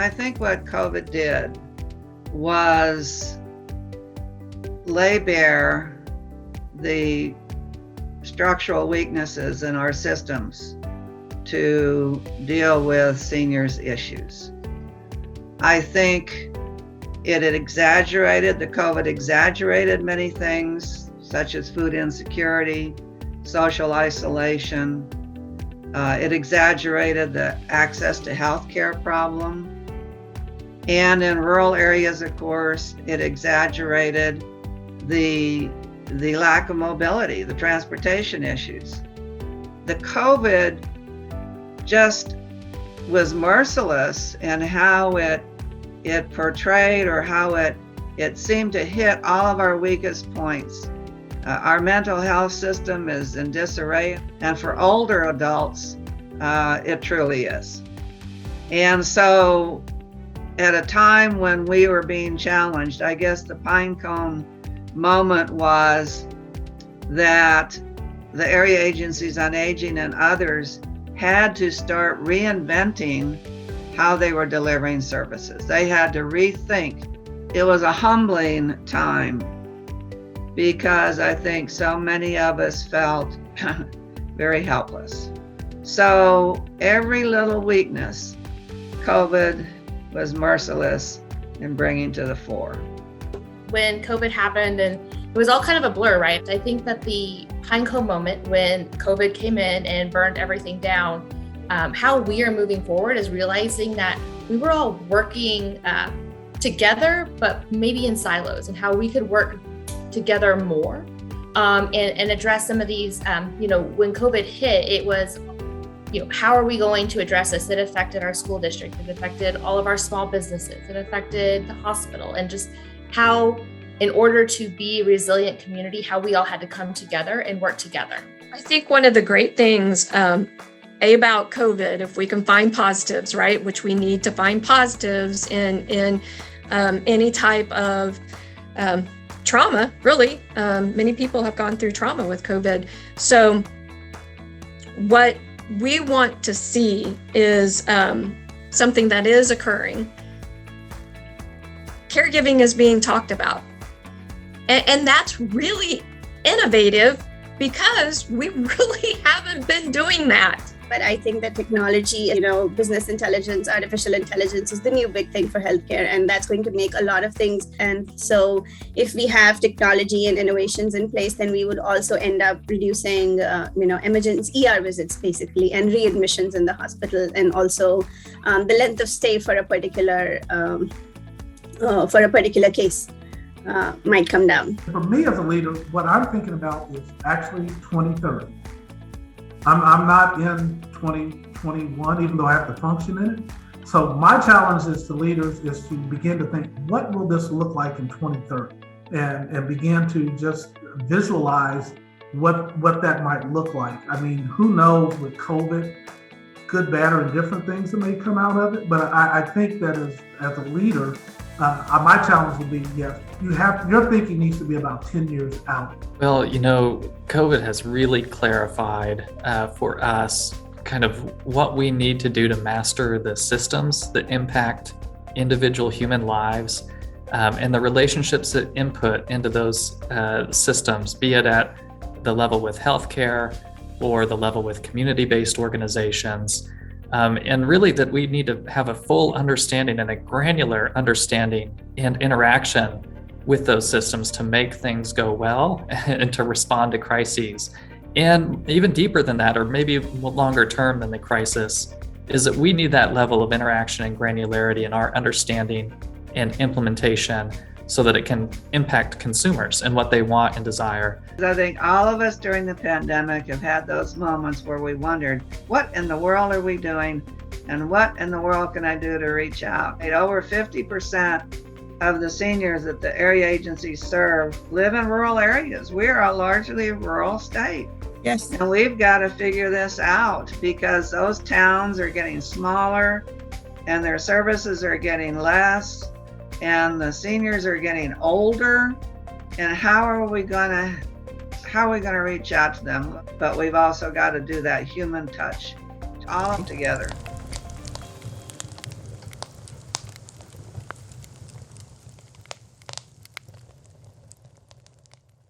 I think what COVID did was lay bare the structural weaknesses in our systems to deal with seniors' issues. I think COVID exaggerated many things, such as food insecurity, social isolation. It exaggerated the access to healthcare problem. And in rural areas, of course, it exaggerated the lack of mobility, the transportation issues. The COVID just was merciless in how it portrayed, or how it seemed to hit all of our weakest points. Our mental health system is in disarray, and for older adults, it truly is. And so at a time when we were being challenged, I guess the Pinecone moment was that the area agencies on aging and others had to start reinventing how they were delivering services. They had to rethink. It was a humbling time because I think so many of us felt very helpless. So every little weakness, COVID was merciless in bringing to the fore. When COVID happened, and it was all kind of a blur, right? I think that the Pinecone moment when COVID came in and burned everything down, how we are moving forward is realizing that we were all working together, but maybe in silos, and how we could work together more and address some of these, when COVID hit, it was, how are we going to address this? It affected our school district, it affected all of our small businesses, it affected the hospital, and just how, in order to be a resilient community, how we all had to come together and work together. I think one of the great things about COVID, if we can find positives, right, which we need to find positives in any type of trauma, really. Many people have gone through trauma with COVID. So what we want to see is something that is occurring. Caregiving is being talked about. And that's really innovative because we really haven't been doing that. But I think that technology, business intelligence, artificial intelligence is the new big thing for healthcare, and that's going to make a lot of things. And so if we have technology and innovations in place, then we would also end up reducing, emergency ER visits basically, and readmissions in the hospital, and also the length of stay for a particular case might come down. For me as a leader, what I'm thinking about is actually 2030. I'm not in 2021, even though I have to function in it. So my challenge is to leaders is to begin to think, what will this look like in 2030? And begin to just visualize what that might look like. I mean, who knows with COVID, good, bad, or indifferent things that may come out of it. But I think that as a leader, my challenge would be, yes, your thinking needs to be about 10 years out. Well, COVID has really clarified for us kind of what we need to do to master the systems that impact individual human lives and the relationships that input into those systems, be it at the level with healthcare or the level with community-based organizations. And really that we need to have a full understanding and a granular understanding and interaction with those systems to make things go well and to respond to crises. And even deeper than that, or maybe longer term than the crisis, is that we need that level of interaction and granularity in our understanding and implementation so that it can impact consumers and what they want and desire. I think all of us during the pandemic have had those moments where we wondered, what in the world are we doing? And what in the world can I do to reach out? Over 50% of the seniors that the area agencies serve live in rural areas. We are a largely rural state. Yes. And we've got to figure this out because those towns are getting smaller and their services are getting less and the seniors are getting older. And how are we gonna reach out to them? But we've also got to do that human touch all together.